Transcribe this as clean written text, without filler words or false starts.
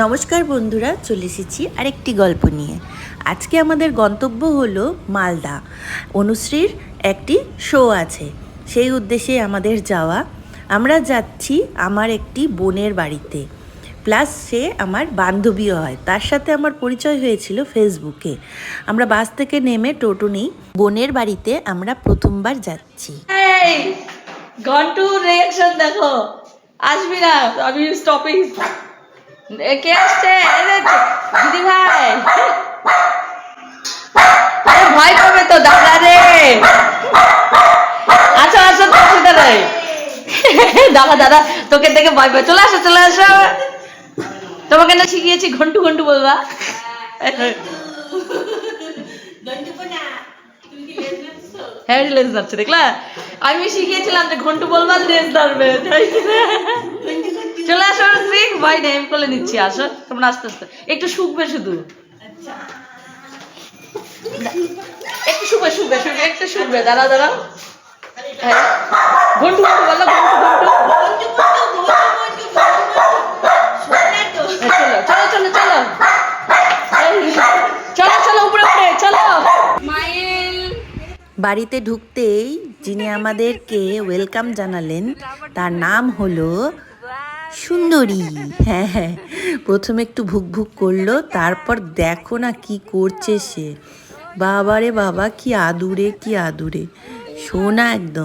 নমস্কার বন্ধুরা, চলে এসেছি আরেকটি গল্প নিয়ে। আজকে আমাদের গন্তব্য হলো মালদা। অনুশ্রীর একটি শো আছে, সেই উদ্দেশ্যে আমাদের যাওয়া। আমরা যাচ্ছি আমার একটি বোনের বাড়িতে, প্লাস সে আমার বান্ধবীও হয়। তার সাথে আমার পরিচয় হয়েছিল ফেসবুকে। আমরা বাস থেকে নেমে টোটো নিই, বোনের বাড়িতে আমরা প্রথমবার যাচ্ছি। ঘন্টু রিঅ্যাকশন দেখো, আসবি না, আমি স্টপিং। কে আসছে? দিদি ভাই, আরে ভয় করবে তো দাদা রে। আচ্ছা আচ্ছা, অসুবিধা নেই। দাদা দাদা তোকে দেখে ভয় পায়। চলে আসো চলে আসো, তোমাকে না শিখিয়েছি ঘন্টু ঘন্টু বলবা। হ্যাঁ লেন্স ধরছে, দেখলা? আমি শিখিয়েছিলাম যে ঘন্টু বলবা লেন্স ধরবে। চলে আসো শ্রী, ভয় নেই, আমি কোলে নিচ্ছি। আসো তোমরা আস্তে আস্তে, একটু শুকবে শুধু, একটু শুকবে শুকবে শুকবে, একটু শুকবে। দাঁড়াও দাঁড়াও, হ্যাঁ ঘন্টু ঘন্টু বলো, ঘন্টু ঘন্টু। চলো চলো চলো চলো চলো চলো, উপরে উপরে চলো। বাড়িতে ঢুকতেই যিনি আমাদেরকে ওয়েলকাম জানালেন তার নাম হলো সুন্দরী। হ্যাঁ হ্যাঁ, প্রথমে একটু ভুক ভুক করলো, তারপর দেখো না কি করছে সে। বাবারে বাবা, কি আদুরে কি আদুরে, সোনা একদম।